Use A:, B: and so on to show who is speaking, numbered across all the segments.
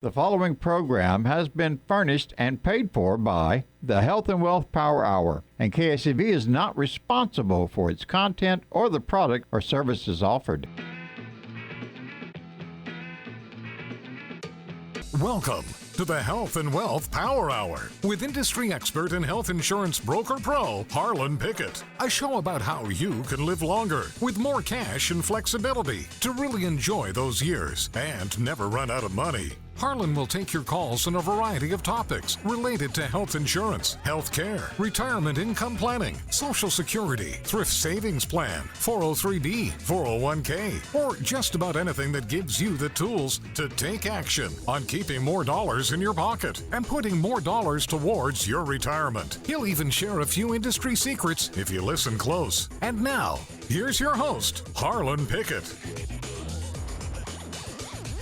A: The following program has been furnished and paid for by the Health and Wealth Power Hour, and KSCV is not responsible for its content or the product or services offered.
B: Welcome to the Health and Wealth Power Hour with industry expert and health insurance broker pro, Harlan Pickett. A show about how you can live longer with more cash and flexibility to really enjoy those years and never run out of money. Harlan will take your calls on a variety of topics related to health insurance, health care, retirement income planning, Social Security, thrift savings plan, 403B, 401k, or just about anything that gives you the tools to take action on keeping more dollars in your pocket and putting more dollars towards your retirement. He'll even share a few industry secrets if you listen close. And now, here's your host, Harlan Pickett.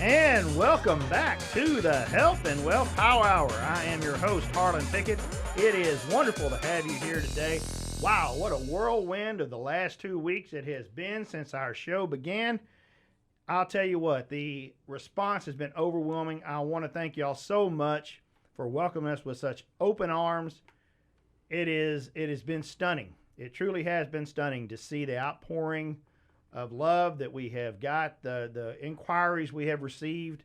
C: And welcome back to the Health and Wealth Power Hour. I am your host, Harlan Pickett. It is wonderful to have you here today. Wow, what a whirlwind of the last 2 weeks it has been since our show began. I'll tell you what, the response has been overwhelming. I want to thank y'all so much for welcoming us with such open arms. It has been stunning. It truly has been stunning to see the outpouring of love that we have got, the inquiries we have received.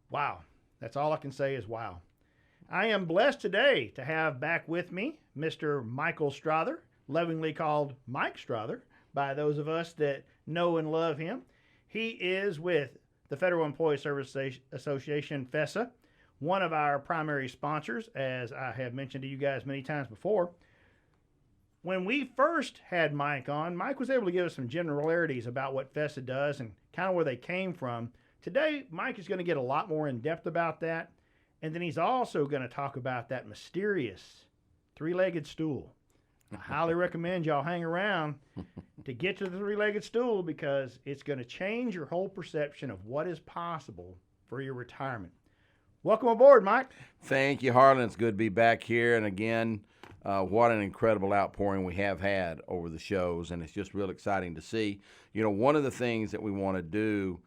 C: Wow. That's all I can say is wow. I am blessed today to have back with me Mr. Michael Strother, lovingly called Mike Strother by those of us that know and love him. He is with the Federal Employee Service Association, FESA, one of our primary sponsors, as I have mentioned to you guys many times before. When we first had Mike on, Mike was able to give us some generalities about what FESA does and kind of where they came from. Today, Mike is going to get a lot more in depth about that. And then he's also going to talk about that mysterious three-legged stool. I highly recommend y'all hang around to get to the three-legged stool because it's going to change your whole perception of what is possible for your retirement. Welcome aboard, Mike.
D: Thank you, Harlan. It's good to be back here. And again, what an incredible outpouring we have had over the shows, and it's just real exciting to see. You know, one of the things that we want to do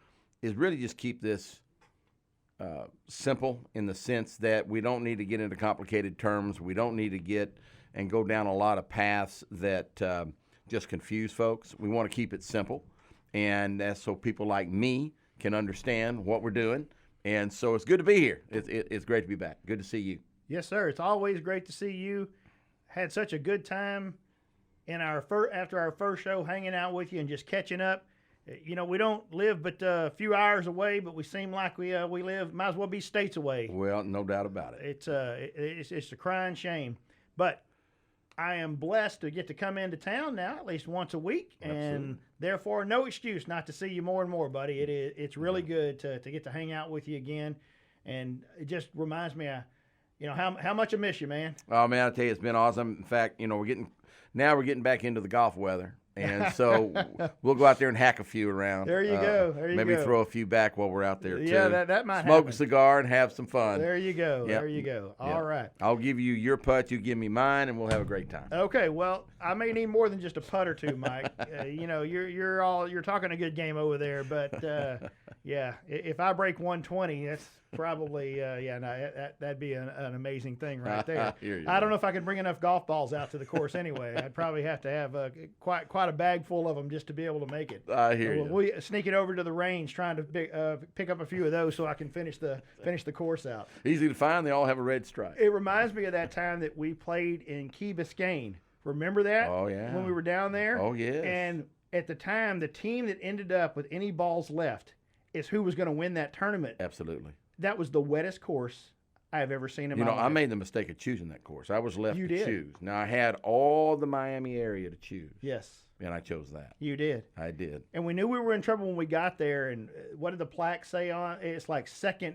D: is really just keep this simple in the sense that we don't need to get into complicated terms. We don't need to get and go down a lot of paths that just confuse folks. We want to keep it simple, and that's so people like me can understand what we're doing. And so it's good to be here. It's great to be back. Good to see you.
C: Yes, sir. It's always great to see you. Had such a good time in after our first show, hanging out with you and just catching up. You know, we don't live but a few hours away, but we seem like we live, might as well be states away.
D: Well, no doubt about it.
C: It's a crying shame. But I am blessed to get to come into town now at least once a week, and therefore no excuse not to see you more and more, buddy. It's really good to get to hang out with you again, and it just reminds me you know, how much I miss you, man.
D: Oh, man, I tell you, it's been awesome. In fact, you know, we're getting back into the golf weather. And so we'll go out there and hack a few around.
C: There you go.
D: Maybe throw a few back while we're out there, too.
C: Yeah, that might
D: Smoke
C: happen.
D: a cigar and have some fun.
C: There you go.
D: Yep.
C: There you go.
D: Yep.
C: All right.
D: I'll give you your putt. You give me mine, and we'll have a great time.
C: Okay. Well, I may need more than just a putt or two, Mike. You know, you're talking a good game over there, but yeah, if I break 120, that's probably that'd be an amazing thing right there. I don't know if I could bring enough golf balls out to the course anyway. I'd probably have to have quite a bag full of them just to be able to make it.
D: I hear you.
C: We sneak it over to the range, trying to pick up a few of those so I can finish the course out.
D: Easy to find. They all have a red stripe.
C: It reminds me of that time that we played in Key Biscayne. Remember that?
D: Oh yeah.
C: When we were down there.
D: Oh yes.
C: And at the time, the team that ended up with any balls left is who was going to win that tournament.
D: Absolutely.
C: That was the wettest course I've ever seen in my life.
D: I made the mistake of choosing that course. I was left
C: You
D: to
C: did.
D: choose. Now, I had all the Miami area to choose.
C: Yes.
D: And I chose that.
C: You did.
D: I did.
C: And we knew we were in trouble when we got there. And what did the plaque say on it? It's like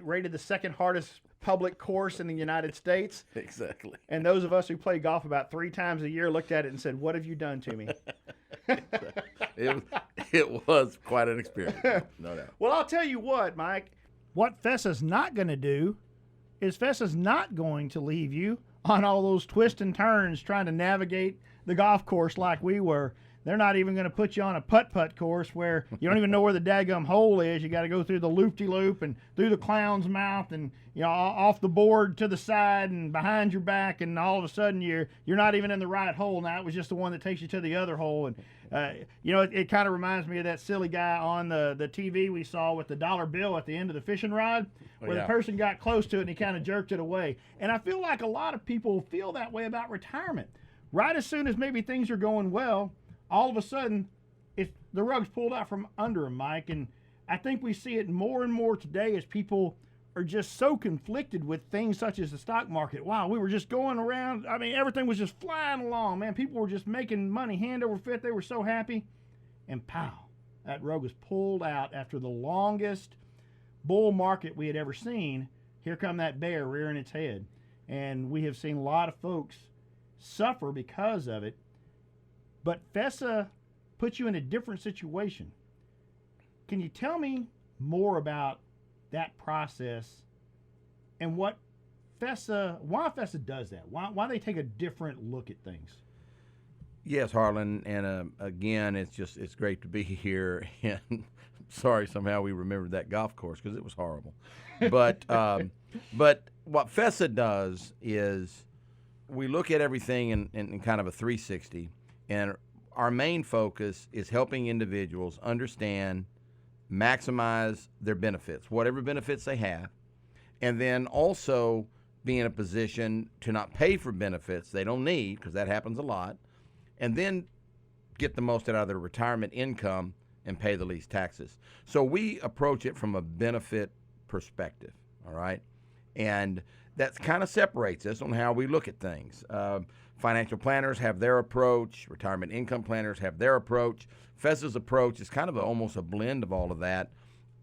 C: rated the second hardest public course in the United States.
D: Exactly.
C: And those of us who play golf about 3 times a year looked at it and said, "What have you done to me?"
D: It was quite an experience. No doubt.
C: Well, I'll tell you what, Mike. What FESA's not going to do is FESA's not going to leave you on all those twists and turns trying to navigate the golf course like we were. they're not even going to put you on a putt-putt course where you don't even know where the daggum hole is. You got to go through the loop-de-loop and through the clown's mouth and, you know, off the board to the side and behind your back, and all of a sudden you're not even in the right hole. Now it was just the one that takes you to the other hole. And you know, it kind of reminds me of that silly guy on the TV we saw with the dollar bill at the end of the fishing rod, where the person got close to it and he kind of jerked it away. And I feel like a lot of people feel that way about retirement. Right as soon as maybe things are going well, all of a sudden, the rug's pulled out from under them, Mike. And I think we see it more and more today as people are just so conflicted with things such as the stock market. Wow, we were just going around. I mean, everything was just flying along, man. People were just making money hand over fist. They were so happy. And pow, that rug was pulled out after the longest bull market we had ever seen. Here come that bear rearing its head. And we have seen a lot of folks suffer because of it. But FESA puts you in a different situation. Can you tell me more about that process and why FESA does that? Why they take a different look at things?
D: Yes, Harlan, and again, it's great to be here. And sorry, somehow we remembered that golf course because it was horrible. But but what FESA does is we look at everything in kind of a 360. And our main focus is helping individuals understand, maximize their benefits, whatever benefits they have, and then also be in a position to not pay for benefits they don't need, because that happens a lot, and then get the most out of their retirement income and pay the least taxes. So we approach it from a benefit perspective, all right? And that kind of separates us on how we look at things. Financial planners have their approach. Retirement income planners have their approach. FESA's approach is kind of almost a blend of all of that,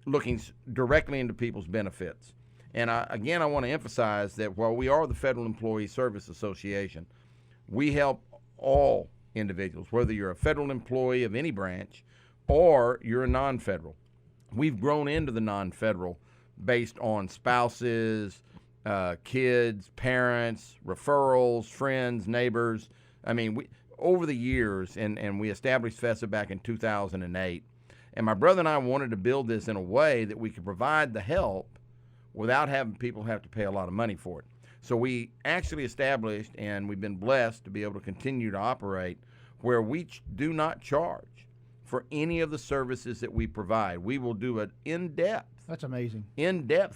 D: looking directly into people's benefits. And I want to emphasize that while we are the Federal Employee Service Association, we help all individuals, whether you're a federal employee of any branch or you're a non-federal. We've grown into the non-federal based on spouses, kids, parents, referrals, friends, neighbors. I mean, over the years, and we established FESA back in 2008, and my brother and I wanted to build this in a way that we could provide the help without having people have to pay a lot of money for it. So we actually established, and we've been blessed to be able to continue to operate, where we do not charge for any of the services that we provide. We will do an in-depth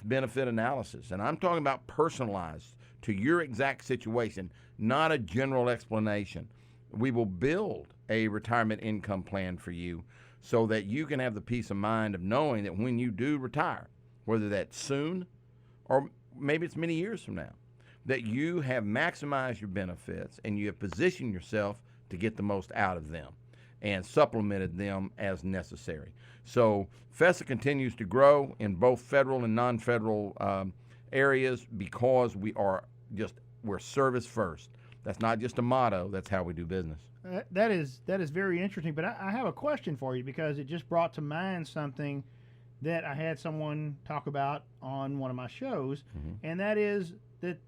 D: benefit analysis. And I'm talking about personalized to your exact situation, not a general explanation. We will build a retirement income plan for you so that you can have the peace of mind of knowing that when you do retire, whether that's soon or maybe it's many years from now, that you have maximized your benefits and you have positioned yourself to get the most out of them and supplemented them as necessary. So FESA continues to grow in both federal and non-federal areas because we're service first. That's not just a motto, that's how we do business.
C: That is very interesting, but I have a question for you because it just brought to mind something that I had someone talk about on one of my shows, and that is that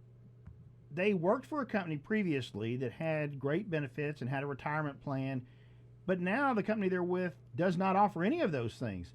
C: they worked for a company previously that had great benefits and had a retirement plan, but now the company they're with does not offer any of those things.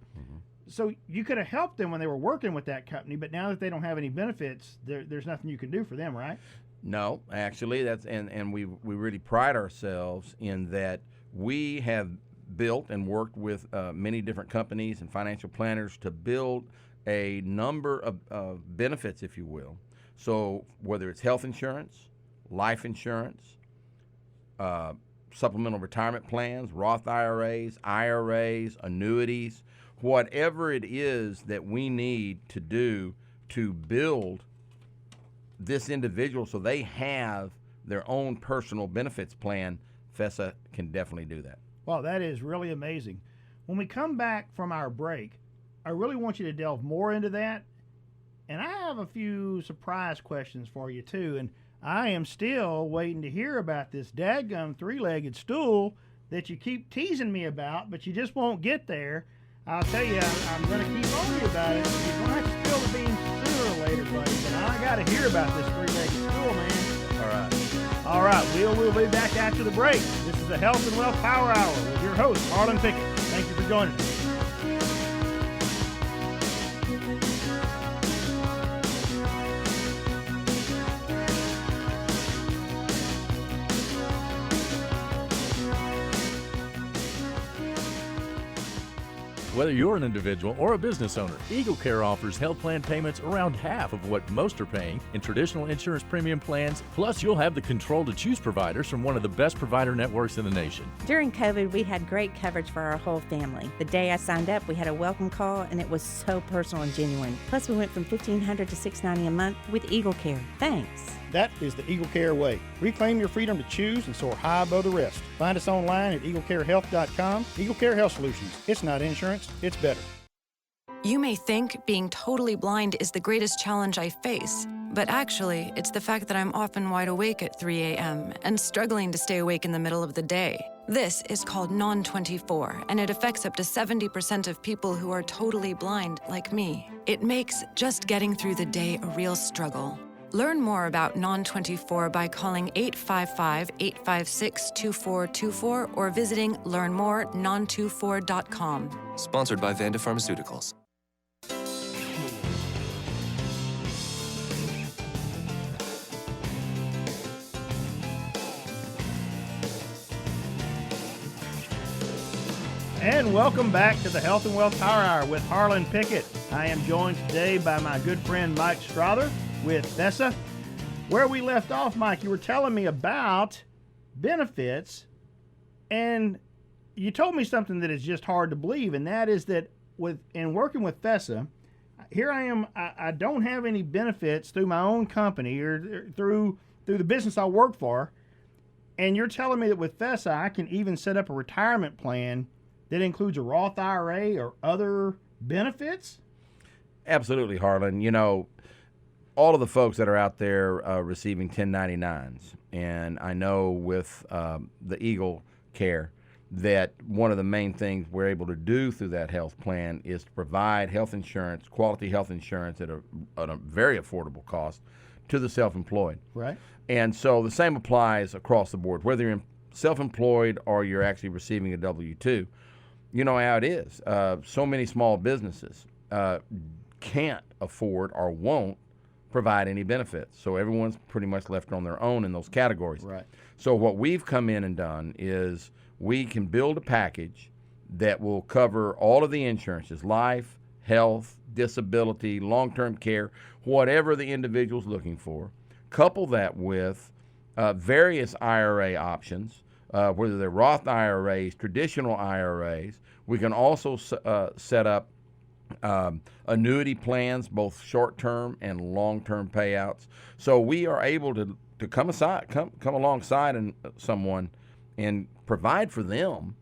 C: So you could have helped them when they were working with that company, but now that they don't have any benefits, there's nothing you can do for them, right?
D: No, actually, and we really pride ourselves in that we have built and worked with many different companies and financial planners to build a number of benefits, if you will. So whether it's health insurance, life insurance, supplemental retirement plans, Roth IRAs, annuities, whatever it is that we need to do to build this individual so they have their own personal benefits plan, FESA can definitely do that.
C: Well, that is really amazing. When we come back from our break, I really want you to delve more into that. And I have a few surprise questions for you, too. And I am still waiting to hear about this dadgum three-legged stool that you keep teasing me about, but you just won't get there. I'll tell you, I'm going to keep on you about it. You're going to have to spill the beans sooner or later, buddy. But I got to hear about this three-legged stool, man.
D: All right.
C: All right, we'll be back after the break. This is the Health and Wealth Power Hour with host, Harlan Pickett. Thank you for joining us.
E: Whether you're an individual or a business owner, Eagle Care offers health plan payments around half of what most are paying in traditional insurance premium plans. Plus, you'll have the control to choose providers from one of the best provider networks in the nation.
F: During COVID, we had great coverage for our whole family. The day I signed up, we had a welcome call, and it was so personal and genuine. Plus, we went from $1,500 to $690 a month with Eagle Care. Thanks.
C: That is the Eagle Care way. Reclaim your freedom to choose and soar high above the rest. Find us online at eaglecarehealth.com. Eagle Care Health Solutions. It's not insurance, it's better.
G: You may think being totally blind is the greatest challenge I face, but actually, it's the fact that I'm often wide awake at 3 a.m. and struggling to stay awake in the middle of the day. This is called Non-24, and it affects up to 70% of people who are totally blind, like me. It makes just getting through the day a real struggle. Learn more about Non-24 by calling 855-856-2424 or visiting learnmorenon24.com.
H: Sponsored by Vanda Pharmaceuticals.
C: And welcome back to the Health and Wealth Power Hour with Harlan Pickett. I am joined today by my good friend Mike Strother with Thessa. Where we left off, Mike, you were telling me about benefits, and you told me something that is just hard to believe, and that is that in working with Thessa, here I am, I don't have any benefits through my own company or through the business I work for, and you're telling me that with Thessa, I can even set up a retirement plan that includes a Roth IRA or other benefits?
D: Absolutely, Harlan. You know, all of the folks that are out there receiving 1099s, and I know with the Eagle Care that one of the main things we're able to do through that health plan is to provide health insurance, quality health insurance at a very affordable cost to the self-employed.
C: Right.
D: And so the same applies across the board, whether you're self-employed or you're actually receiving a W-2. You know how it is. So many small businesses can't afford or won't provide any benefits. So everyone's pretty much left on their own in those categories.
C: Right.
D: So what we've come in and done is we can build a package that will cover all of the insurances, life, health, disability, long-term care, whatever the individual's looking for. Couple that with various IRA options, whether they're Roth IRAs, traditional IRAs. We can also set up annuity plans, both short-term and long-term payouts. So we are able to come alongside someone and provide for them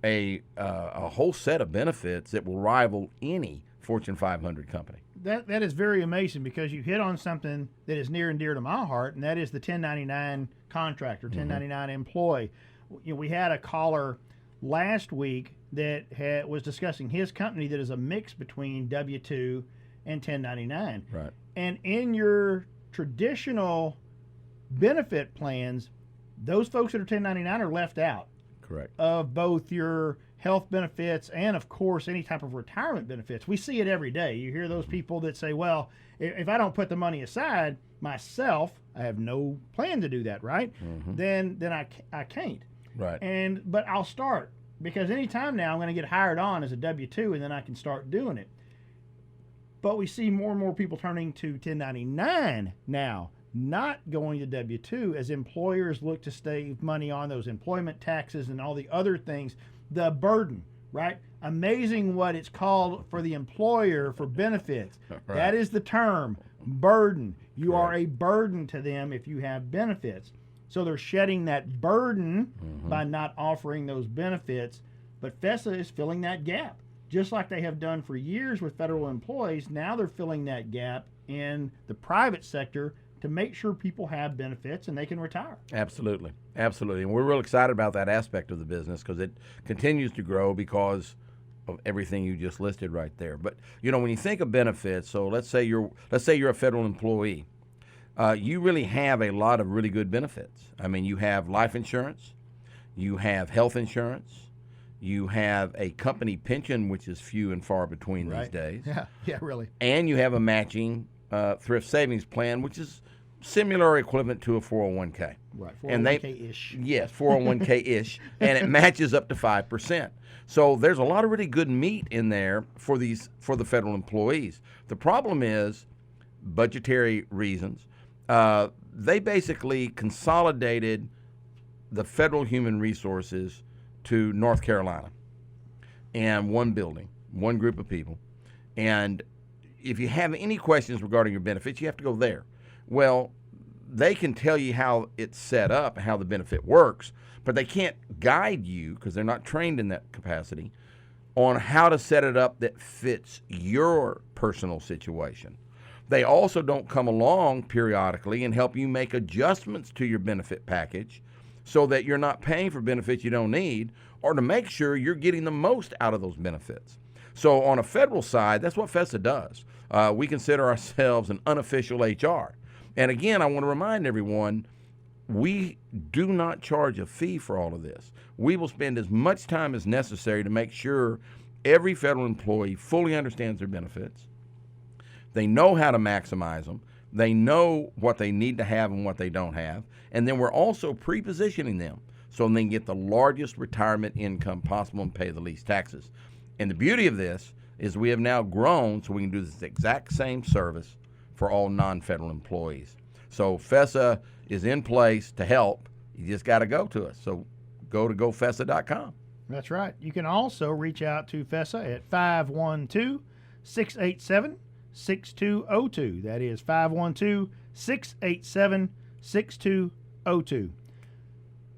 D: a whole set of benefits that will rival any Fortune 500 company.
C: That is very amazing, because you hit on something that is near and dear to my heart, and that is the 1099 contractor, 1099 employee. You know, we had a caller last week that was discussing his company that is a mix between W-2 and 1099.
D: Right.
C: And in your traditional benefit plans, those folks that are 1099 are left out.
D: Correct.
C: Of both your health benefits and, of course, any type of retirement benefits. We see it every day. You hear those people that say, well, if I don't put the money aside myself, I have no plan to do that, right? Then I can't.
D: Right.
C: But I'll start, because anytime now I'm going to get hired on as a W-2, and then I can start doing it. But we see more and more people turning to 1099 now, not going to W-2, as employers look to save money on those employment taxes and all the other things. The burden, right? Amazing what it's called for the employer for benefits. Right. That is the term, burden. You are a burden to them if you have benefits. So they're shedding that burden by not offering those benefits. But Thessa is filling that gap, just like they have done for years with federal employees. Now they're filling that gap in the private sector to make sure people have benefits and they can retire.
D: Absolutely. Absolutely. And we're real excited about that aspect of the business, because it continues to grow because of everything you just listed right there. But, you know, when you think of benefits, so let's say you're a federal employee, you really have a lot of really good benefits. I mean, you have life insurance, you have health insurance, You have a company pension, which is few and far between these
C: Right.
D: days.
C: Yeah, really.
D: And you have a matching thrift savings plan, which is similar or equivalent to a 401k.
C: Right,
D: And they
C: 401k-ish.
D: Yes, 401k-ish, and it matches up to 5%. So there's a lot of really good meat in there for the federal employees. The problem is budgetary reasons. They basically consolidated the federal human resources to North Carolina and one building, one group of people. And if you have any questions regarding your benefits, you have to go there. Well, they can tell you how it's set up and how the benefit works, but they can't guide you, because they're not trained in that capacity, on how to set it up that fits your personal situation. They also don't come along periodically and help you make adjustments to your benefit package so that you're not paying for benefits you don't need, or to make sure you're getting the most out of those benefits. So on a federal side, that's what FESA does. We consider ourselves an unofficial HR. And again, I want to remind everyone, we do not charge a fee for all of this. We will spend as much time as necessary to make sure every federal employee fully understands their benefits. They know how to maximize them. They know what they need to have and what they don't have. And then we're also pre-positioning them so they can get the largest retirement income possible and pay the least taxes. And the beauty of this is we have now grown so we can do this exact same service for all non-federal employees. So FESA is in place to help. You just got to go to us. So go to gofesa.com.
C: That's right. You can also reach out to FESA at 512-687-6202. That is 512-687-6202.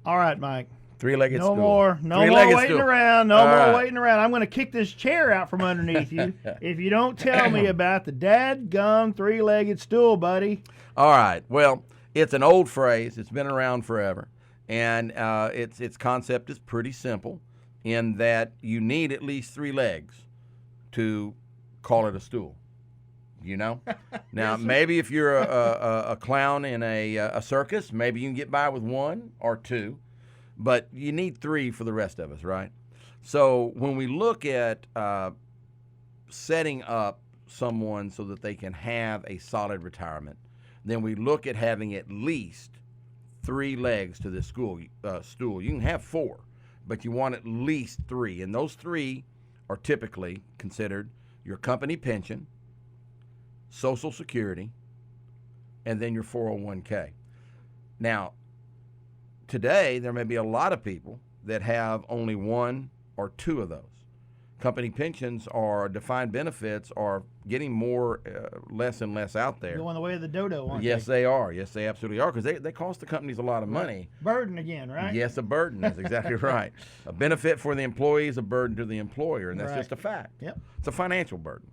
C: All right, Mike.
D: Three-legged stool.
C: No more
D: Three-legged
C: waiting
D: stool.
C: around. No
D: All
C: more
D: right.
C: waiting around. I'm going to kick this chair out from underneath you if you don't tell me about the dadgum three-legged stool, buddy.
D: All right. Well, it's an old phrase. It's been around forever. And its concept is pretty simple in that you need at least 3 legs to call it a stool. You know? Now, maybe if you're a clown in a circus, maybe you can get by with 1 or 2. But you need 3 for the rest of us, right? So when we look at setting up someone so that they can have a solid retirement, then we look at having at least 3 legs to this stool. You can have 4, but you want at least 3. And those 3 are typically considered your company pension, Social Security, and then your 401k. Now, today, there may be a lot of people that have only 1 or 2 of those. Company pensions or defined benefits are getting less and less out there.
C: Going the way of the dodo, aren't
D: Yes,
C: they?
D: they are. Yes, they absolutely are, because they cost the companies a lot of money.
C: Burden again, right?
D: Yes, a burden. That's exactly right. A benefit for the employee is a burden to the employer, and that's
C: Right.
D: just a fact.
C: Yep.
D: It's a financial burden.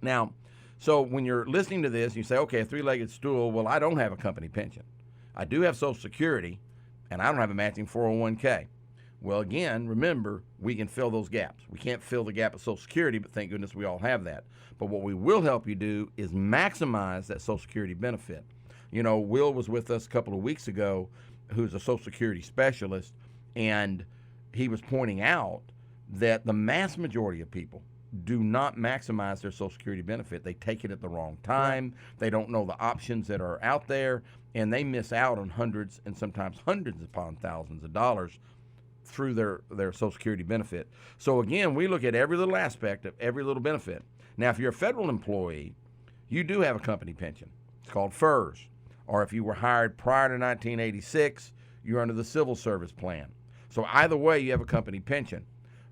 D: Now, so when you're listening to this, you say, okay, a 3-legged stool, well, I don't have a company pension. I do have Social Security, and I don't have a matching 401k. Well, again, remember, we can fill those gaps. We can't fill the gap of Social Security, but thank goodness we all have that. But what we will help you do is maximize that Social Security benefit. You know, Will was with us a couple of weeks ago, who's a Social Security specialist, and he was pointing out that the mass majority of people do not maximize their Social Security benefit. They take it at the wrong time. They don't know the options that are out there, and they miss out on hundreds and sometimes hundreds upon thousands of dollars through their Social Security benefit. So again, we look at every little aspect of every little benefit. Now, if you're a federal employee, you do have a company pension. It's called FERS. Or if you were hired prior to 1986, you're under the civil service plan. So either way, you have a company pension.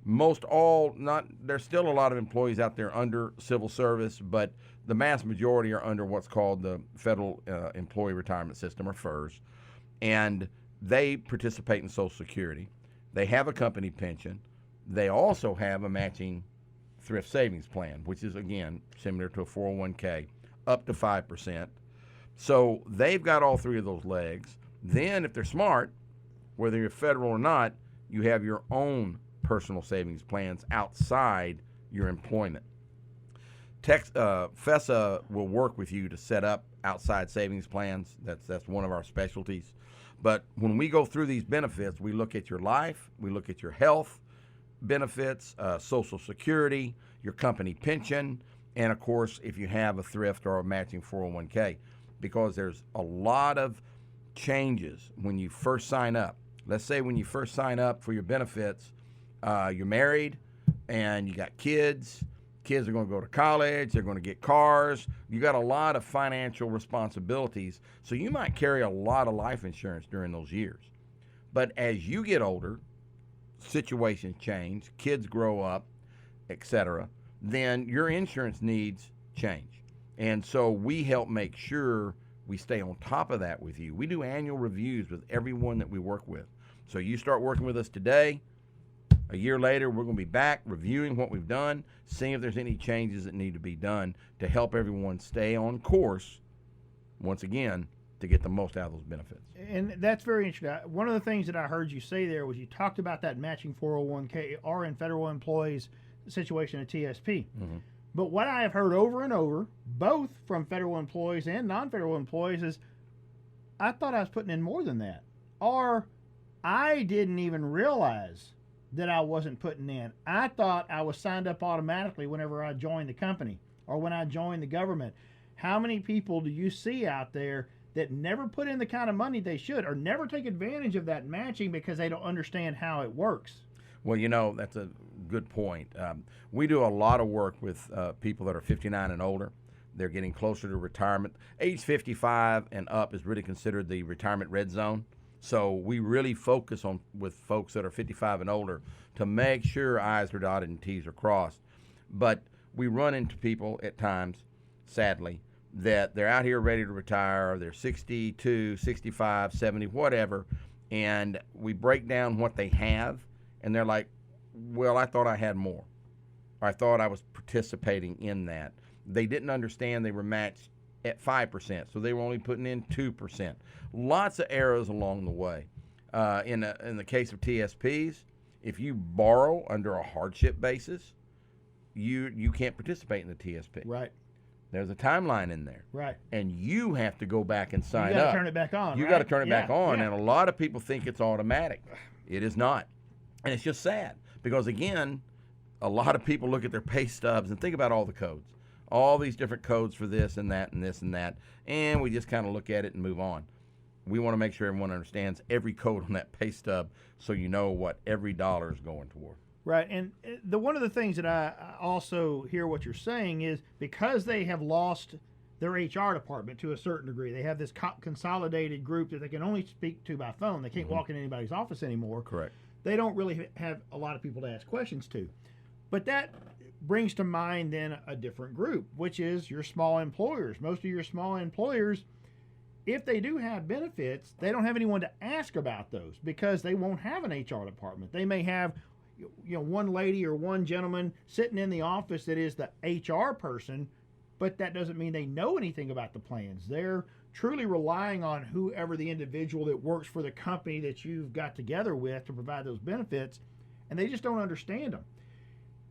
D: There's still a lot of employees out there under civil service, but the mass majority are under what's called the Federal Employee Retirement System, or FERS, and they participate in Social Security. They have a company pension. They also have a matching thrift savings plan, which is, again, similar to a 401k, up to 5%. So they've got all 3 of those legs. Then, if they're smart, whether you're federal or not, you have your own personal savings plans outside your employment. FESA will work with you to set up outside savings plans. That's one of our specialties. But when we go through these benefits, we look at your life, we look at your health, benefits, Social Security, your company pension, and of course, if you have a thrift or a matching 401k, because there's a lot of changes when you first sign up. Let's say when you first sign up for your benefits, you're married and you got kids. Kids are going to go to college. They're going to get cars. You got a lot of financial responsibilities, so you might carry a lot of life insurance during those years. But as you get older, situations change, kids grow up, etc., then your insurance needs change. And so we help make sure we stay on top of that with you. We do annual reviews with everyone that we work with. So you start working with us today, a year later, we're going to be back reviewing what we've done, seeing if there's any changes that need to be done to help everyone stay on course, once again, to get the most out of those benefits.
C: And that's very interesting. One of the things that I heard you say there was you talked about that matching 401k or in federal employees situation at TSP.
D: Mm-hmm.
C: But what I have heard over and over, both from federal employees and non-federal employees, is I thought I was putting in more than that. Or I didn't even realize that I wasn't putting in. I thought I was signed up automatically whenever I joined the company or when I joined the government. How many people do you see out there that never put in the kind of money they should or never take advantage of that matching because they don't understand how it works?
D: Well, that's a good point. We do a lot of work with people that are 59 and older. They're getting closer to retirement. Age 55 and up is really considered the retirement red zone. So we really focus on with folks that are 55 and older to make sure I's are dotted and T's are crossed. But we run into people at times, sadly, that they're out here ready to retire. They're 62, 65, 70, whatever, and we break down what they have, and they're like, well, I thought I had more. I thought I was participating in that. They didn't understand they were matched at 5%, so they were only putting in 2%. Lots of errors along the way. In the case of TSPs, if you borrow under a hardship basis, you can't participate in the TSP.
C: Right.
D: There's a timeline in there.
C: Right.
D: And you have to go back and sign up.
C: You got to turn it back on.
D: You
C: right?
D: got to turn it back on,
C: yeah.
D: and a lot of people think it's automatic. It is not. And it's just sad because, again, a lot of people look at their pay stubs and think about all the codes, all these different codes for this and that and this and that, and we just kind of look at it and move on. We want to make sure everyone understands every code on that pay stub so you know what every dollar is going toward.
C: Right, and one of the things that I also hear what you're saying is because they have lost their HR department to a certain degree, they have this consolidated group that they can only speak to by phone. They can't walk in anybody's office anymore.
D: Correct.
C: They don't really have a lot of people to ask questions to. But that brings to mind then a different group, which is your small employers. Most of your small employers, if they do have benefits, they don't have anyone to ask about those because they won't have an HR department. They may have one lady or one gentleman sitting in the office that is the HR person, but that doesn't mean they know anything about the plans. They're truly relying on whoever the individual that works for the company that you've got together with to provide those benefits, and they just don't understand them.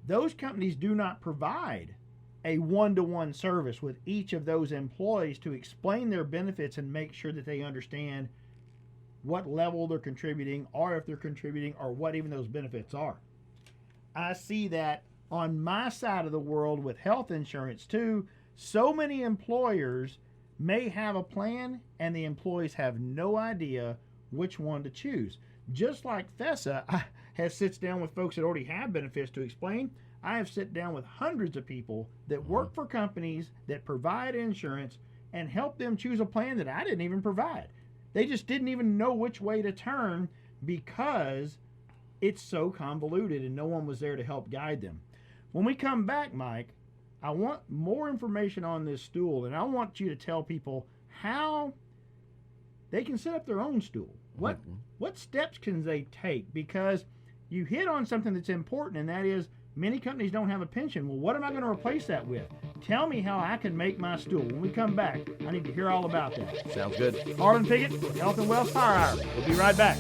C: Those companies do not provide a one-to-one service with each of those employees to explain their benefits and make sure that they understand what level they're contributing, or if they're contributing, or what even those benefits are. I see that on my side of the world with health insurance too. So many employers may have a plan and the employees have no idea which one to choose. Just like FESA has sits down with folks that already have benefits to explain, I have sit down with hundreds of people that work for companies that provide insurance and help them choose a plan that I didn't even provide. They just didn't even know which way to turn because it's so convoluted and no one was there to help guide them. When we come back, Mike, I want more information on this stool, and I want you to tell people how they can set up their own stool. What steps can they take? Because you hit on something that's important, and that is many companies don't have a pension. Well, what am I going to replace that with? Tell me how I can make my stool. When we come back, I need to hear all about that.
D: Sounds good.
C: Harlan Pickett, Health and Wealth Power Hour. We'll be right back.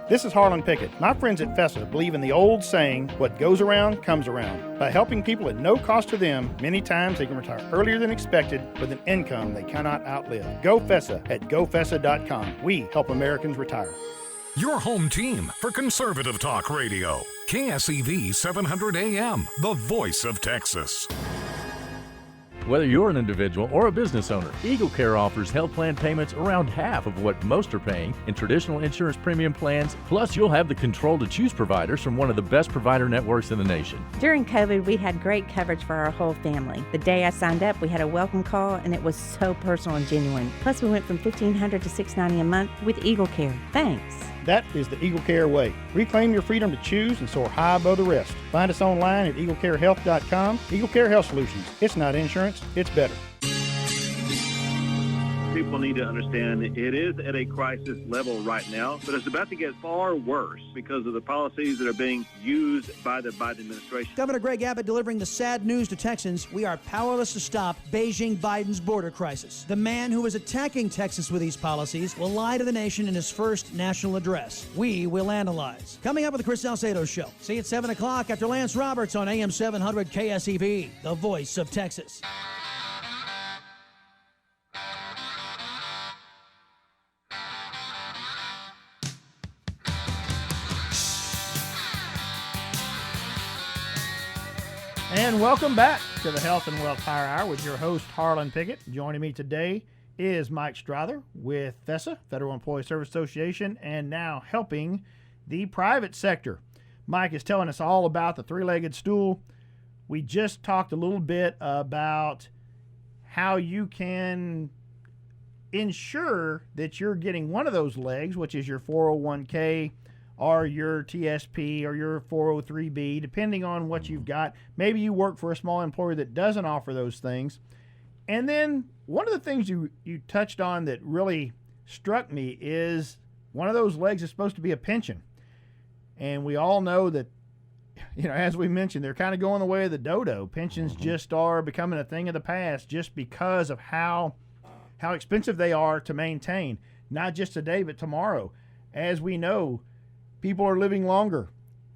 C: This is Harlan Pickett. My friends at FESA believe in the old saying, what goes around comes around. By helping people at no cost to them, many times they can retire earlier than expected with an income they cannot outlive. Go FESA at gofesa.com. We help Americans retire.
B: Your home team for conservative talk radio. KSEV 700 AM, the voice of Texas.
E: Whether you're an individual or a business owner, Eagle Care offers health plan payments around half of what most are paying in traditional insurance premium plans. Plus, you'll have the control to choose providers from one of the best provider networks in the nation.
F: During COVID, we had great coverage for our whole family. The day I signed up, we had a welcome call, and it was so personal and genuine. Plus, we went from $1,500 to $690 a month with Eagle Care. Thanks.
C: That is the Eagle Care way. Reclaim your freedom to choose and soar high above the rest. Find us online at eaglecarehealth.com. Eagle Care Health Solutions. It's not insurance, it's better.
I: People need to understand it is at a crisis level right now, but it's about to get far worse because of the policies that are being used by the Biden administration.
J: Governor Greg Abbott delivering the sad news to Texans: we are powerless to stop Beijing Biden's border crisis. The man who is attacking Texas with these policies will lie to the nation in his first national address. We will analyze. Coming up with the Chris Salcedo Show. See you at 7 o'clock after Lance Roberts on AM 700 KSEV, the voice of Texas.
C: And welcome back to the Health and Wealth Power Hour with your host, Harlan Pickett. Joining me today is Mike Strother with FESA, Federal Employee Service Association, and now helping the private sector. Mike is telling us all about the three-legged stool. We just talked a little bit about how you can ensure that you're getting one of those legs, which is your 401k, or your TSP or your 403B, depending on what you've got. Maybe you work for a small employer that doesn't offer those things. And then one of the things you touched on that really struck me is one of those legs is supposed to be a pension. And we all know that, as we mentioned, they're kind of going the way of the dodo. Pensions just are becoming a thing of the past just because of how expensive they are to maintain, not just today, but tomorrow. As we know, people are living longer,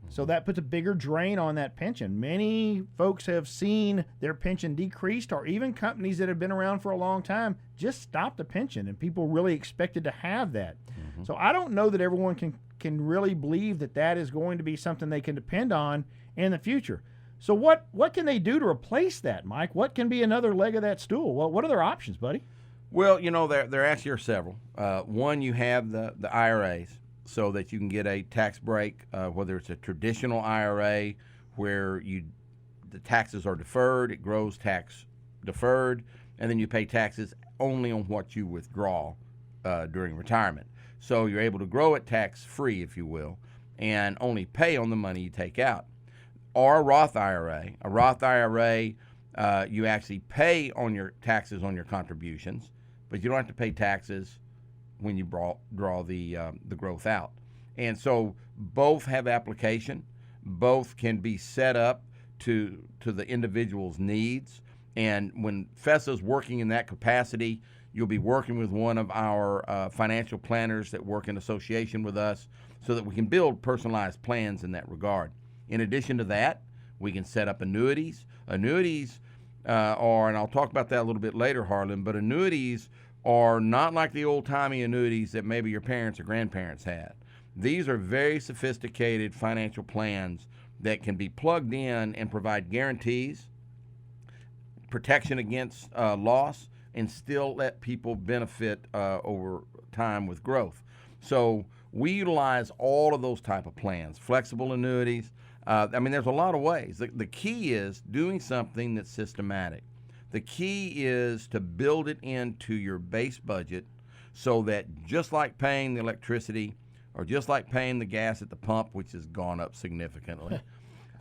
C: so that puts a bigger drain on that pension. Many folks have seen their pension decreased, or even companies that have been around for a long time just stopped the pension, and people really expected to have that. So I don't know that everyone can really believe that is going to be something they can depend on in the future. So what can they do to replace that, Mike? What can be another leg of that stool? Well, what are their options, buddy?
D: Well, there actually are several. One, you have the IRAs, so that you can get a tax break, whether it's a traditional IRA where the taxes are deferred, it grows tax deferred, and then you pay taxes only on what you withdraw during retirement. So you're able to grow it tax-free, if you will, and only pay on the money you take out. Or a Roth IRA. A Roth IRA, you actually pay on your taxes on your contributions, but you don't have to pay taxes when you draw the growth out. And so both have application. Both can be set up to the individual's needs. And when FESA is working in that capacity, you'll be working with one of our financial planners that work in association with us so that we can build personalized plans in that regard. In addition to that, we can set up annuities. Annuities are, and I'll talk about that a little bit later, Harlan, but annuities are not like the old-timey annuities that maybe your parents or grandparents had. These are very sophisticated financial plans that can be plugged in and provide guarantees, protection against loss, and still let people benefit over time with growth. So we utilize all of those type of plans, flexible annuities. There's a lot of ways. The key is doing something that's systematic. The key is to build it into your base budget so that just like paying the electricity or just like paying the gas at the pump, which has gone up significantly,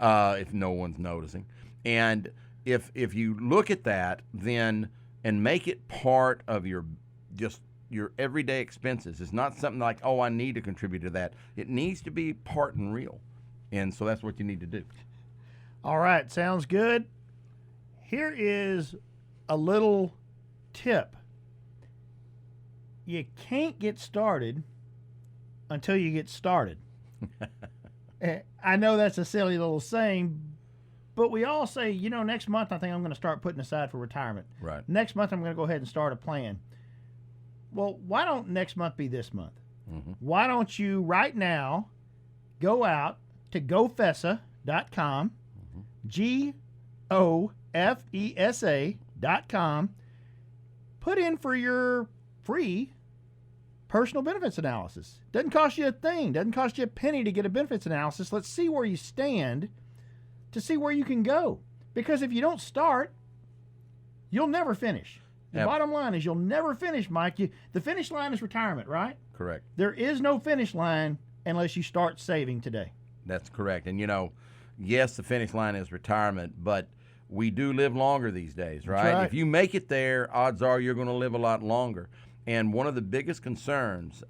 D: if no one's noticing, and if you look at that then and make it part of your everyday expenses, it's not something like, oh, I need to contribute to that. It needs to be part and real, and so that's what you need to do.
C: All right, sounds good. Here is a little tip. You can't get started until you get started. I know that's a silly little saying, but we all say, next month I think I'm going to start putting aside for retirement.
D: Right.
C: Next month I'm going to go ahead and start a plan. Well, why don't next month be this month?
D: Mm-hmm.
C: Why don't you right now go out to gofessa.com, GOFESA.com, put in for your free personal benefits analysis. Doesn't cost you a thing. Doesn't cost you a penny to get a benefits analysis. Let's see where you stand to see where you can go. Because if you don't start, you'll never finish. The bottom line is you'll never finish, Mike. The finish line is retirement, right?
D: Correct.
C: There is no finish line unless you start saving today.
D: That's correct. And, yes, the finish line is retirement, but we do live longer these days, right?
C: That's right.
D: If you make it there, odds are you're going to live a lot longer. And one of the biggest concerns,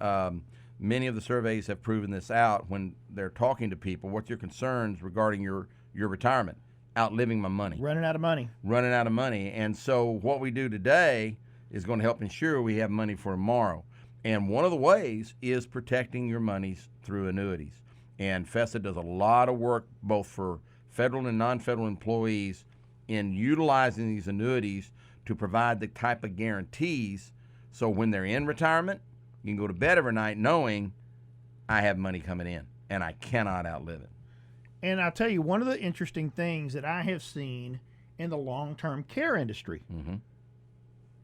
D: many of the surveys have proven this out when they're talking to people, what's your concerns regarding your retirement? Outliving my money.
C: Running out of money.
D: Running out of money. And so what we do today is going to help ensure we have money for tomorrow. And one of the ways is protecting your monies through annuities. And FESA does a lot of work both for federal and non-federal employees in utilizing these annuities to provide the type of guarantees so when they're in retirement, you can go to bed every night knowing I have money coming in and I cannot outlive it.
C: And I'll tell you, one of the interesting things that I have seen in the long-term care industry,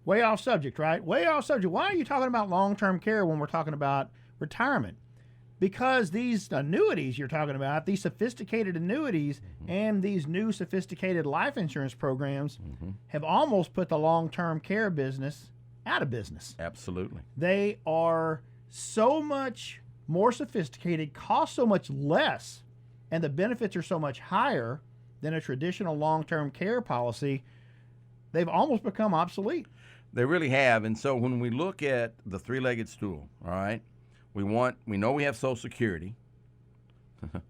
C: way off subject, right? Way off subject. Why are you talking about long-term care when we're talking about retirement? Because these annuities you're talking about, these sophisticated annuities and these new sophisticated life insurance programs have almost put the long-term care business out of business.
D: Absolutely.
C: They are so much more sophisticated, cost so much less, and the benefits are so much higher than a traditional long-term care policy, they've almost become obsolete.
D: They really have. And so when we look at the three-legged stool, all right, we know we have Social Security.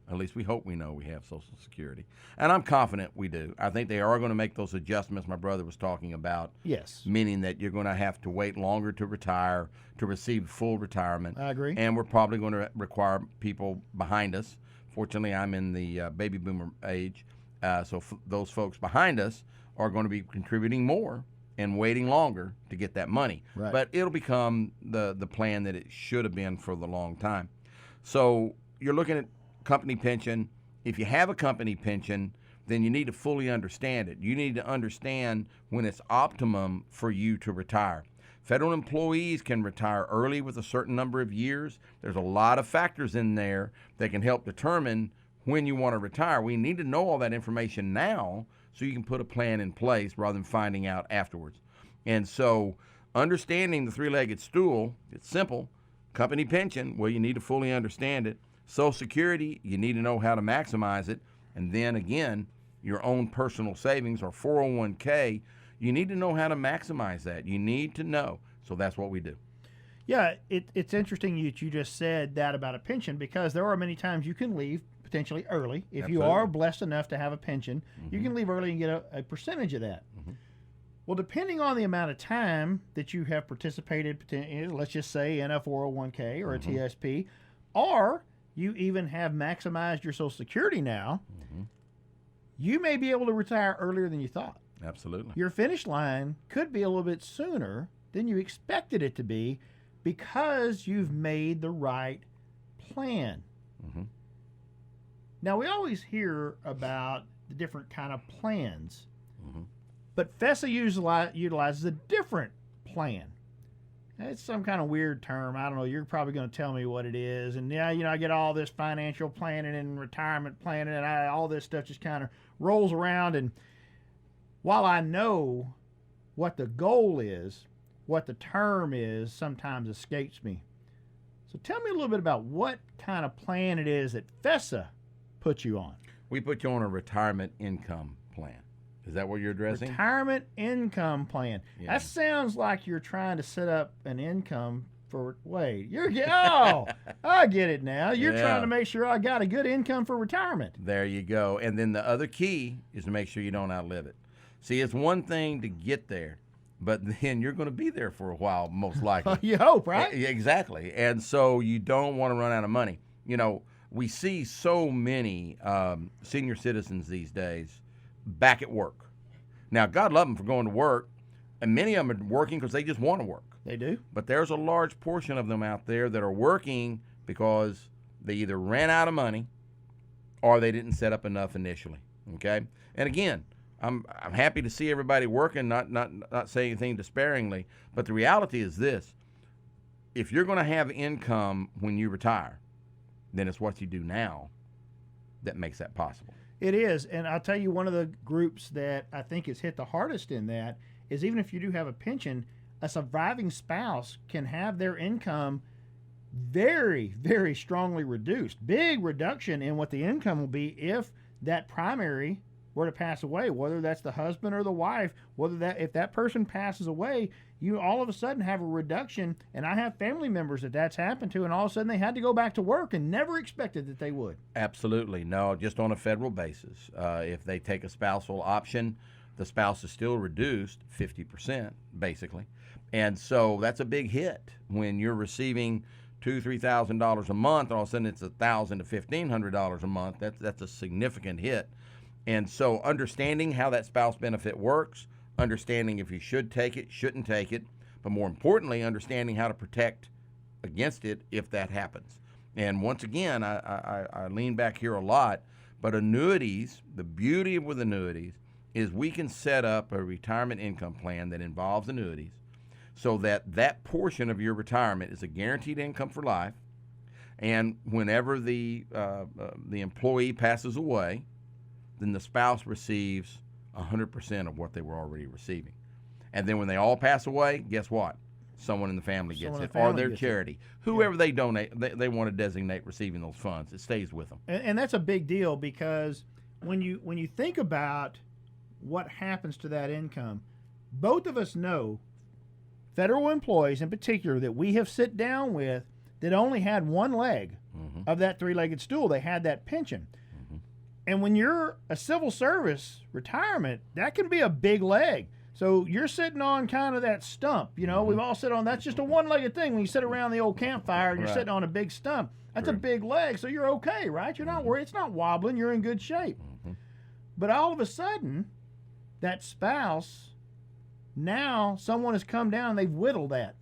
D: At least we hope we know we have Social Security. And I'm confident we do. I think they are going to make those adjustments my brother was talking about.
C: Yes.
D: Meaning that you're going to have to wait longer to retire, to receive full retirement.
C: I agree.
D: And we're probably going to require people behind us. Fortunately, I'm in the baby boomer age, so those folks behind us are going to be contributing more and waiting longer to get that money.
C: Right.
D: But it'll become the plan that it should have been for the long time. So you're looking at company pension. If you have a company pension, then you need to fully understand it. You need to understand when it's optimum for you to retire. Federal employees can retire early with a certain number of years. There's a lot of factors in there that can help determine when you want to retire. We need to know all that information now so you can put a plan in place rather than finding out afterwards. And so understanding the three-legged stool, it's simple. Company pension, well, you need to fully understand it. Social Security, you need to know how to maximize it. And then again, your own personal savings or 401k, you need to know how to maximize that. You need to know. So that's what we do.
C: Yeah, it's interesting that you just said that about a pension, because there are many times you can leave potentially early. If
D: Absolutely.
C: you are blessed enough to have a pension, you can leave early and get a percentage of that. Well, depending on the amount of time that you have participated, let's just say in a 401k or a TSP, or you even have maximized your Social Security now, you may be able to retire earlier than you thought.
D: Absolutely.
C: Your finish line could be a little bit sooner than you expected it to be because you've made the right plan. Now, we always hear about the different kind of plans, but FESA utilizes a different plan. It's some kind of weird term. I don't know. You're probably going to tell me what it is. And yeah, I get all this financial planning and retirement planning, and all this stuff just kind of rolls around. And while I know what the goal is, what the term is sometimes escapes me. So tell me a little bit about what kind of plan it is that FESA puts you on.
D: We put you on a retirement income plan. Is that what you're addressing?
C: Retirement income plan.
D: Yeah.
C: That sounds like you're trying to set up an income for, I get it now. You're trying to make sure I got a good income for retirement.
D: There you go. And then the other key is to make sure you don't outlive it. See, it's one thing to get there. but then you're going to be there for a while, most likely.
C: You hope, right?
D: Exactly. And so you don't want to run out of money. You know, we see so many senior citizens these days back at work. Now, God love them for going to work, and many of them are working because they just want to work.
C: They do.
D: But there's a large portion of them out there that are working because they either ran out of money or they didn't set up enough initially. Okay? And again, I'm happy to see everybody working, not saying anything despairingly, but the reality is this. If you're going to have income when you retire, then it's what you do now that makes that possible.
C: It is, and I'll tell you, one of the groups that I think is hit the hardest in that is even if you do have a pension, a surviving spouse can have their income very, very strongly reduced. Big reduction in what the income will be if that primary were to pass away, whether that's the husband or the wife, if that person passes away, you all of a sudden have a reduction. And I have family members that's happened to, and all of a sudden they had to go back to work and never expected that they would.
D: Absolutely. No, just on a federal basis. If they take a spousal option, the spouse is still reduced 50%, basically. And so that's a big hit when you're receiving $2,000-$3,000 a month, and all of a sudden it's $1,000 to $1,500 a month. That's a significant hit. And so understanding how that spouse benefit works, understanding if you should take it, shouldn't take it, but more importantly, understanding how to protect against it if that happens. And once again, I lean back here a lot, but annuities, the beauty with annuities is we can set up a retirement income plan that involves annuities so that portion of your retirement is a guaranteed income for life, and whenever the employee passes away, then the spouse receives 100% of what they were already receiving. And then when they all pass away, guess what? Someone in the family gets it, or their charity. Whoever they donate, they want to designate receiving those funds. It stays with them.
C: And that's a big deal, because when you think about what happens to that income, both of us know federal employees in particular that we have sit down with that only had one leg of that three-legged stool. They had that pension. And when you're a civil service retirement, that can be a big leg. So you're sitting on kind of that stump. You know, we've all sit on, that's just a one-legged thing. When you sit around the old campfire and you're sitting on a big stump, that's a big leg. So you're okay, right? You're not worried. It's not wobbling. You're in good shape. But all of a sudden, that spouse, now someone has come down and they've whittled that.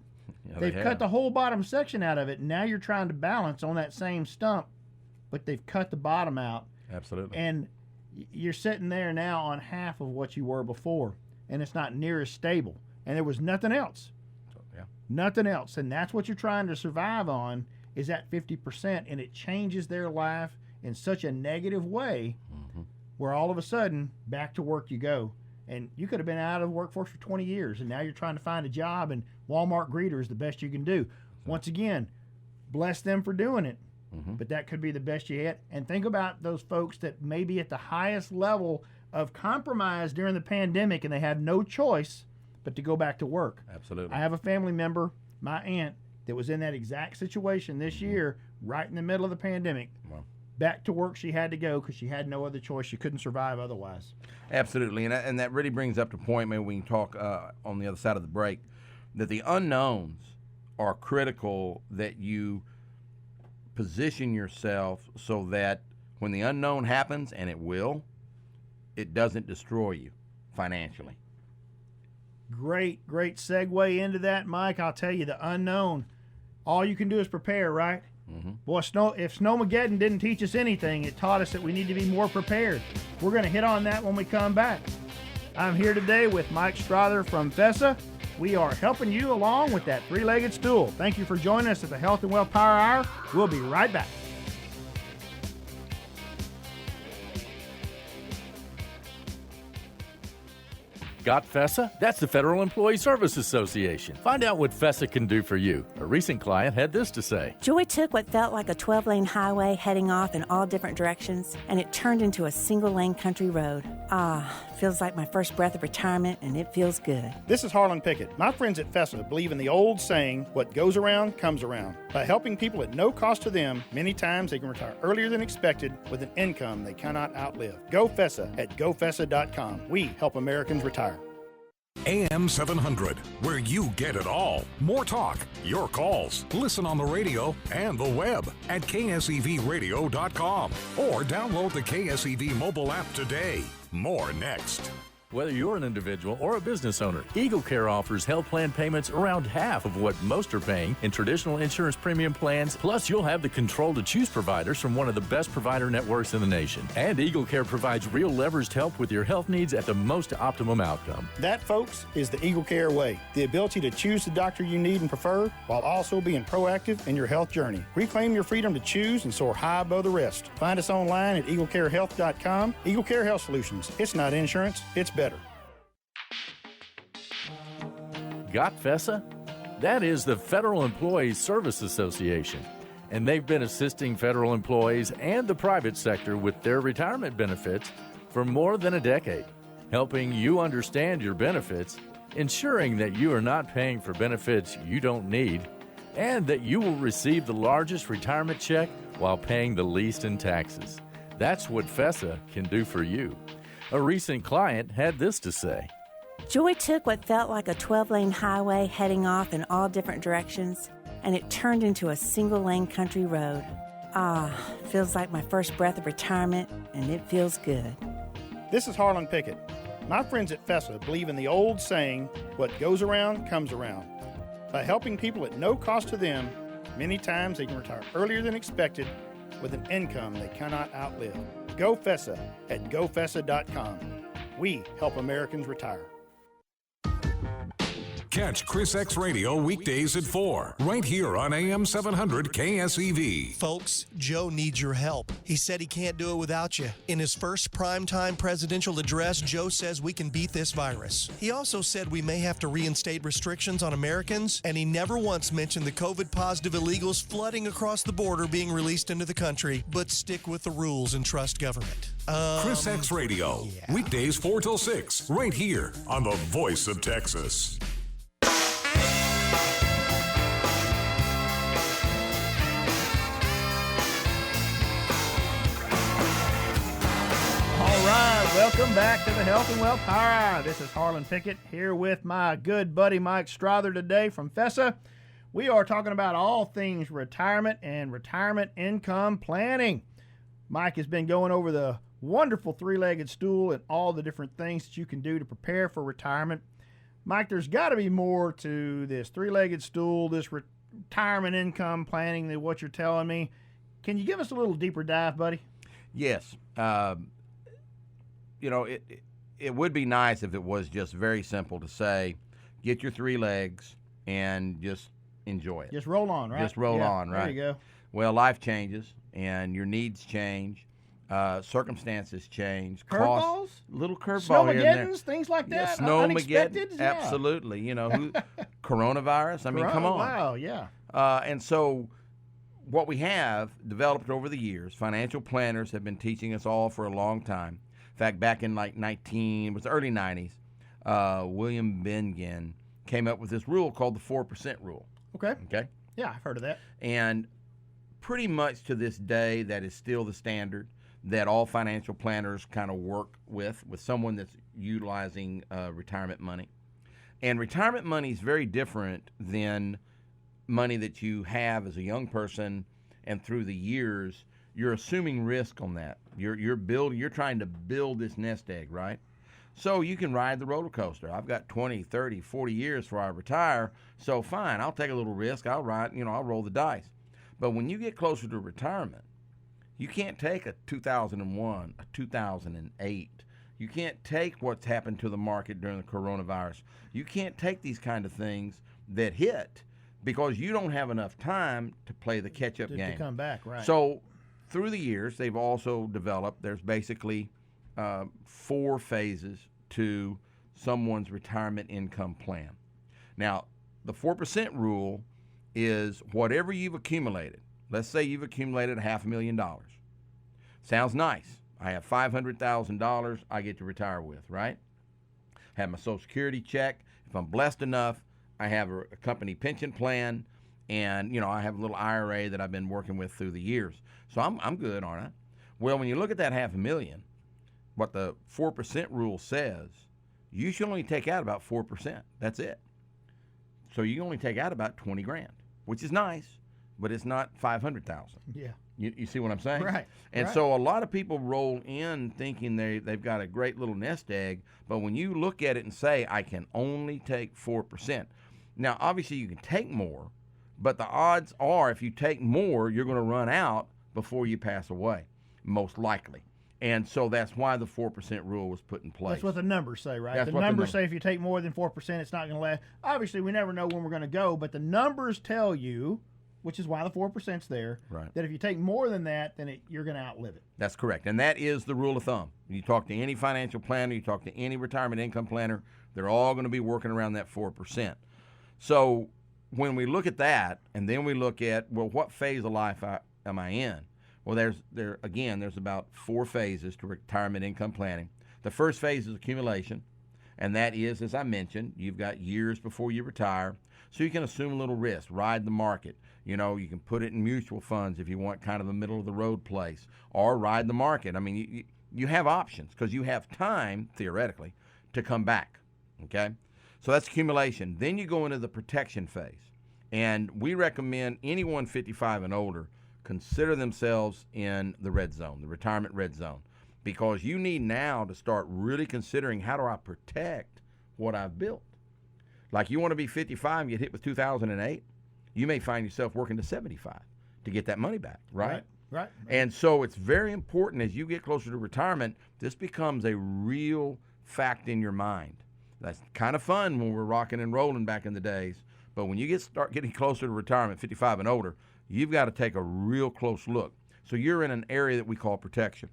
C: Yeah, they've cut the whole bottom section out of it. And now you're trying to balance on that same stump, but they've cut the bottom out.
D: Absolutely.
C: And you're sitting there now on half of what you were before, and it's not near as stable. And there was nothing else. Nothing else. And that's what you're trying to survive on, is that 50%, and it changes their life in such a negative way where all of a sudden back to work you go. And you could have been out of the workforce for 20 years, and now you're trying to find a job, and Walmart greeter is the best you can do. Once again, bless them for doing it. But that could be the best you had. And think about those folks that may be at the highest level of compromise during the pandemic, and they had no choice but to go back to work.
D: Absolutely.
C: I have a family member, my aunt, that was in that exact situation this year, right in the middle of the pandemic.
D: Wow.
C: Back to work she had to go because she had no other choice. She couldn't survive otherwise.
D: Absolutely. And that really brings up the point, maybe we can talk on the other side of the break, that the unknowns are critical, that you position yourself so that when the unknown happens, and it will, it doesn't destroy you financially.
C: Great segue into that, Mike. I'll tell you, the unknown, all you can do is prepare, right? Boy, if Snowmageddon didn't teach us anything, it taught us that we need to be more prepared. We're going to hit on that when we come back. I'm here today with Mike Strother from FESA. We are helping you along with that three-legged stool. Thank you for joining us at the Health and Wealth Power Hour. We'll be right back.
E: Got FESA? That's the Federal Employee Service Association. Find out what FESA can do for you. A recent client had this to say.
F: Joy took what felt like a 12-lane highway heading off in all different directions, and it turned into a single-lane country road. Feels like my first breath of retirement, and it feels good.
C: This is Harlan Pickett. My friends at FESA believe in the old saying, what goes around comes around. By helping people at no cost to them, many times they can retire earlier than expected with an income they cannot outlive. Go FESA at gofesa.com. We help Americans retire.
B: AM 700, where you get it all. More talk, your calls. Listen on the radio and the web at ksevradio.com or download the KSEV mobile app today. More next.
E: Whether you're an individual or a business owner, Eagle Care offers health plan payments around half of what most are paying in traditional insurance premium plans. Plus, you'll have the control to choose providers from one of the best provider networks in the nation. And Eagle Care provides real leveraged help with your health needs at the most optimum outcome.
C: That, folks, is the Eagle Care way. The ability to choose the doctor you need and prefer while also being proactive in your health journey. Reclaim your freedom to choose and soar high above the rest. Find us online at eaglecarehealth.com. Eagle Care Health Solutions. It's not insurance, it's better.
E: Got FESA? That is the Federal Employees Service Association, and they've been assisting federal employees and the private sector with their retirement benefits for more than a decade, helping you understand your benefits, ensuring that you are not paying for benefits you don't need, and that you will receive the largest retirement check while paying the least in taxes. That's what FESA can do for you. A recent client had this to say.
F: Joy took what felt like a 12-lane highway heading off in all different directions, and it turned into a single-lane country road. Ah, feels like my first breath of retirement, and it feels good.
C: This is Harlan Pickett. My friends at FESA believe in the old saying, what goes around comes around. By helping people at no cost to them, many times they can retire earlier than expected with an income they cannot outlive. Go FESA at gofesa.com. We help Americans retire.
B: Catch Chris X Radio weekdays at 4, right here on AM 700 KSEV.
K: Folks, Joe needs your help. He said he can't do it without you. In his first primetime presidential address, Joe says we can beat this virus. He also said we may have to reinstate restrictions on Americans, and he never once mentioned the COVID-positive illegals flooding across the border being released into the country, but stick with the rules and trust government.
B: Chris X Radio, weekdays 4 till 6, right here on the Voice of Texas.
C: All right, welcome back to the Health and Wealth Power Hour. This is Harlan Pickett here with my good buddy Mike Strother today from FESA. We are talking about all things retirement and retirement income planning. Mike has been going over the wonderful three-legged stool and all the different things that you can do to prepare for retirement. Mike, there's got to be more to this three-legged stool, this retirement income planning than what you're telling me. Can you give us a little deeper dive, buddy?
D: Yes. It would be nice if it was just very simple to say, get your three legs and just enjoy it.
C: Just roll on, right?
D: Just roll on, right?
C: There you go.
D: Well, life changes and your needs change. Circumstances change.
C: Curveballs?
D: Little curveball here and there.
C: Snowmageddons, things like that?
D: Yeah,
C: Unexpected?
D: Snowmageddon,
C: Yeah.
D: absolutely. Coronavirus. I mean, come on.
C: Wow, yeah.
D: And so what we have developed over the years, financial planners have been teaching us all for a long time. In fact, back in it was the early 90s, William Bengen came up with this rule called the 4% rule.
C: Okay. Yeah, I've heard of that.
D: And pretty much to this day, that is still the standard that all financial planners kind of work with someone that's utilizing retirement money. And retirement money is very different than money that you have as a young person, and through the years, you're assuming risk on that. You're trying to build this nest egg, right? So you can ride the roller coaster. I've got 20, 30, 40 years before I retire, so fine, I'll take a little risk. I'll roll the dice. But when you get closer to retirement, you can't take a 2001, a 2008. You can't take what's happened to the market during the coronavirus. You can't take these kind of things that hit because you don't have enough time to play the catch-up game.
C: To come back, right.
D: So through the years, they've also developed, there's basically 4 phases to someone's retirement income plan. Now, the 4% rule is whatever you've accumulated. Let's say you've accumulated $500,000. Sounds nice. I have $500,000 I get to retire with, right? Have my Social Security check. If I'm blessed enough, I have a company pension plan, and I have a little IRA that I've been working with through the years. So I'm good, aren't I? Well, when you look at that $500,000, what the 4% rule says you should only take out about 4%. That's it. So you only take out about 20 grand, which is nice, but it's not 500,000.
C: Yeah.
D: You see what I'm saying?
C: Right.
D: And so a lot of people roll in thinking they've got a great little nest egg, but when you look at it and say, I can only take 4%. Now, obviously you can take more, but the odds are if you take more, you're going to run out before you pass away, most likely. And so that's why the 4% rule was put in place.
C: That's what the numbers say, right?
D: That's
C: The
D: what the
C: numbers say if you take more than 4%, it's not going to last. Obviously, we never know when we're going to go, but the numbers tell you, which is why the 4%'s there,
D: right,
C: that if you take more than that, then you're going to outlive it.
D: That's correct. And that is the rule of thumb. You talk to any financial planner, you talk to any retirement income planner, they're all going to be working around that 4%. So when we look at that, and then we look at, well, what phase of life am I in? Well, there's about 4 phases to retirement income planning. The first phase is accumulation, and that is, as I mentioned, you've got years before you retire, so you can assume a little risk, ride the market. You know, you can put it in mutual funds if you want kind of a middle-of-the-road place, or ride the market. I mean, you have options because you have time, theoretically, to come back, okay? So that's accumulation. Then you go into the protection phase, and we recommend anyone 55 and older consider themselves in the red zone, the retirement red zone, because you need now to start really considering, how do I protect what I've built? Like, you want to be 55 and get hit with 2008, you may find yourself working to 75 to get that money back, right?
C: Right.
D: And so it's very important as you get closer to retirement, this becomes a real fact in your mind. That's kind of fun when we're rocking and rolling back in the days, but when you start getting closer to retirement, 55 and older, you've got to take a real close look. So you're in an area that we call protection.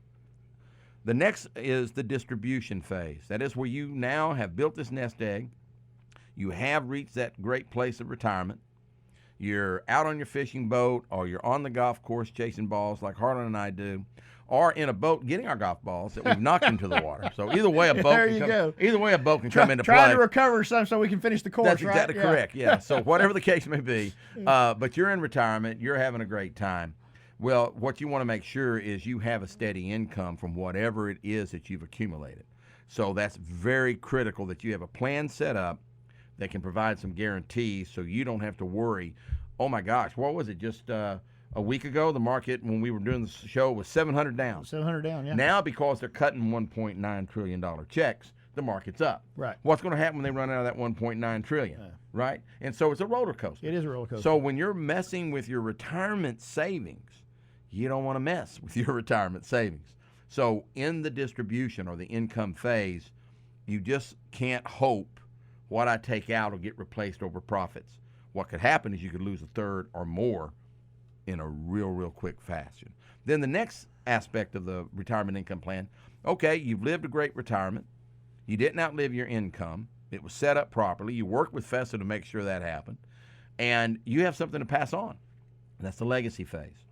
D: The next is the distribution phase. That is where you now have built this nest egg. You have reached that great place of retirement. You're out on your fishing boat, or you're on the golf course chasing balls like Harlan and I do, or in a boat getting our golf balls that we've knocked into the water. So either way a boat can come into play.
C: Trying to recover some so we can finish the course.
D: That's exactly correct, yeah. So whatever the case may be, but you're in retirement, you're having a great time. Well, what you want to make sure is you have a steady income from whatever it is that you've accumulated. So that's very critical that you have a plan set up that can provide some guarantees so you don't have to worry, oh my gosh, what was it, just a week ago, the market, when we were doing the show, was 700 down.
C: 700 down, yeah.
D: Now, because they're cutting $1.9 trillion checks, the market's up.
C: Right.
D: What's going to happen when they run out of that $1.9 trillion? Right? And so it's a roller coaster.
C: It is a roller coaster.
D: So when you're messing with your retirement savings, you don't want to mess with your retirement savings. So in the distribution or the income phase, you just can't hope what I take out will get replaced over profits. What could happen is you could lose a third or more in a real quick fashion. Then the next aspect of the retirement income plan, okay, you've lived a great retirement. You didn't outlive your income. It was set up properly. You worked with FESA to make sure that happened. And you have something to pass on. That's the legacy phase.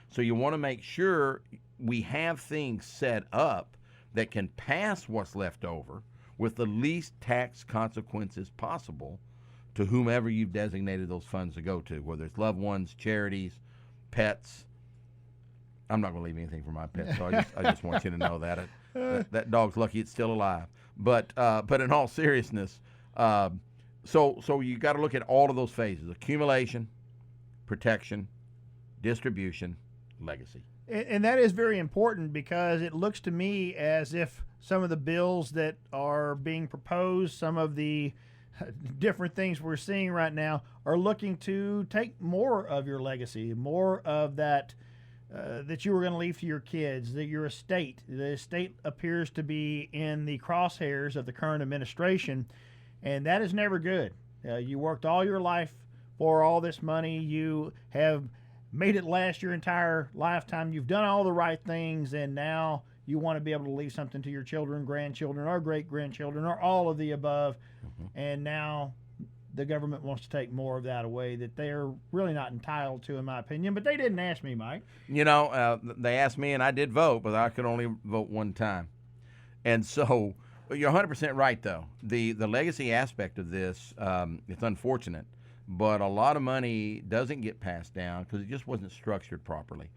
D: So you want to make sure we have things set up that can pass what's left over with the least tax consequences possible to whomever you've designated those funds to go to, whether it's loved ones, charities, pets. I'm not going to leave anything for my pets, so I just want you to know that. That dog's lucky it's still alive. But in all seriousness, so you got to look at all of those phases: accumulation, protection, distribution, legacy.
C: And that is very important, because it looks to me as if some of the bills that are being proposed, some of the different things we're seeing right now, are looking to take more of your legacy, more of that that you were going to leave to your kids, that your estate. The estate appears to be in the crosshairs of the current administration, and that is never good. You worked all your life for all this money. You have made it last your entire lifetime. You've done all the right things, and now you want to be able to leave something to your children, grandchildren, or great-grandchildren, or all of the above. And now the government wants to take more of that away that they're really not entitled to, in my opinion. But they didn't ask me, Mike.
D: You know, they asked me, and I did vote, but I could only vote one time. And so you're 100% right, though. The legacy aspect of this, it's unfortunate, but a lot of money doesn't get passed down because it just wasn't structured properly.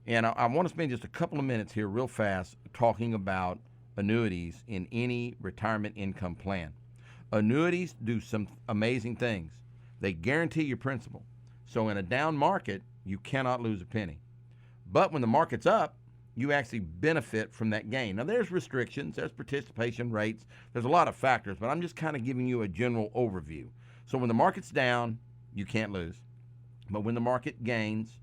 D: And I want to spend just a couple of minutes here real fast talking about annuities in any retirement income plan. Annuities do some amazing things. They guarantee your principal. So in a down market, you cannot lose a penny. But when the market's up, you actually benefit from that gain. Now, there's restrictions, there's participation rates, there's a lot of factors, but I'm just kind of giving you a general overview. So when the market's down, you can't lose. But when the market gains,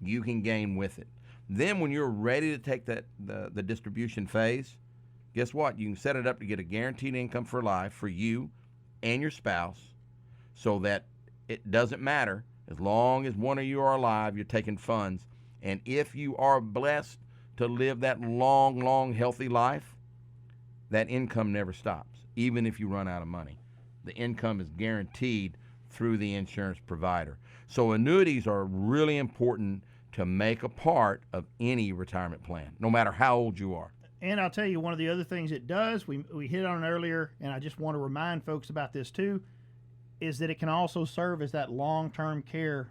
D: you can gain with it. Then when you're ready to take the distribution phase, guess what? You can set it up to get a guaranteed income for life for you and your spouse, so that it doesn't matter. As long as one of you are alive, you're taking funds. And if you are blessed to live that long, healthy life, that income never stops, even if you run out of money. The income is guaranteed through the insurance provider. So annuities are really important to make a part of any retirement plan, no matter how old you are.
C: And I'll tell you, one of the other things it does, we hit on it earlier, and I just want to remind folks about this too, is that it can also serve as that long-term care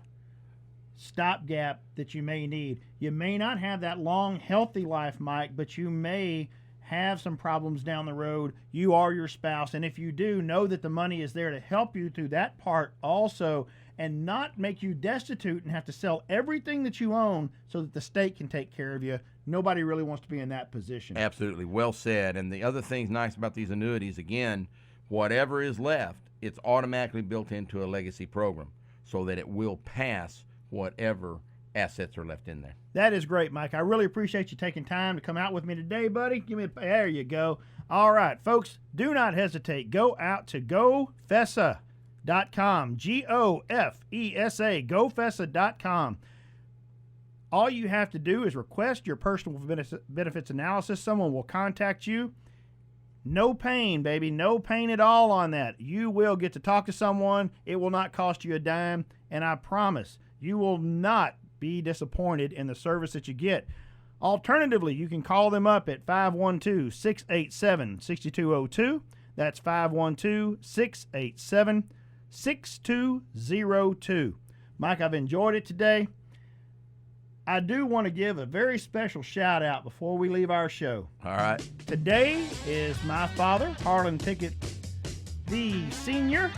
C: stopgap that you may need. You may not have that long, healthy life, Mike, but you may have some problems down the road. You are your spouse, and if you do, know that the money is there to help you through that part also, and not make you destitute and have to sell everything that you own so that the state can take care of you. Nobody really wants to be in that position.
D: Absolutely. Well said. And the other thing's nice about these annuities, again, whatever is left, it's automatically built into a legacy program so that it will pass whatever assets are left in there.
C: That is great, Mike. I really appreciate you taking time to come out with me today, buddy. There you go. All right, folks, do not hesitate. Go out to GoFessa.com, GoFessa, GoFessa.com. All you have to do is request your personal benefits analysis. Someone will contact you. No pain, baby. No pain at all on that. You will get to talk to someone. It will not cost you a dime, and I promise you will not be disappointed in the service that you get. Alternatively, you can call them up at 512-687-6202. That's 512-687-6202. Mike, I've enjoyed it today. I do want to give a very special shout out before we leave our show.
D: All right.
C: Today is my father, Harlan Pickett, the senior,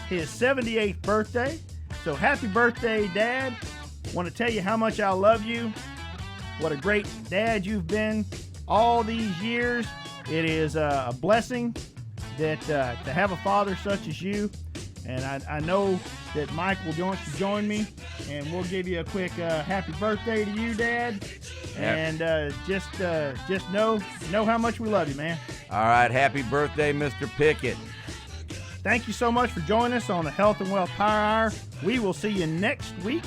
C: his 78th birthday. So happy birthday, Dad. Want to tell you how much I love you. What a great dad you've been all these years. It is a blessing that to have a father such as you. And I know that Mike will join me, and we'll give you a quick happy birthday to you, Dad. And just know how much we love you, man.
D: All right, happy birthday, Mr. Pickett.
C: Thank you so much for joining us on the Health and Wealth Power Hour. We will see you next week,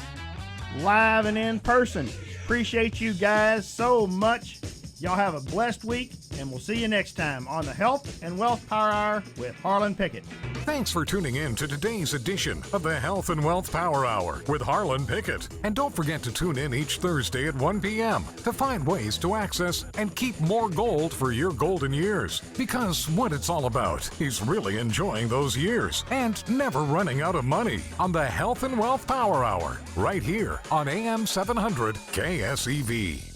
C: live and in person. Appreciate you guys so much. Y'all have a blessed week, and we'll see you next time on the Health and Wealth Power Hour with Harlan Pickett.
B: Thanks for tuning in to today's edition of the Health and Wealth Power Hour with Harlan Pickett. And don't forget to tune in each Thursday at 1 p.m. to find ways to access and keep more gold for your golden years. Because what it's all about is really enjoying those years and never running out of money on the Health and Wealth Power Hour right here on AM 700 KSEV.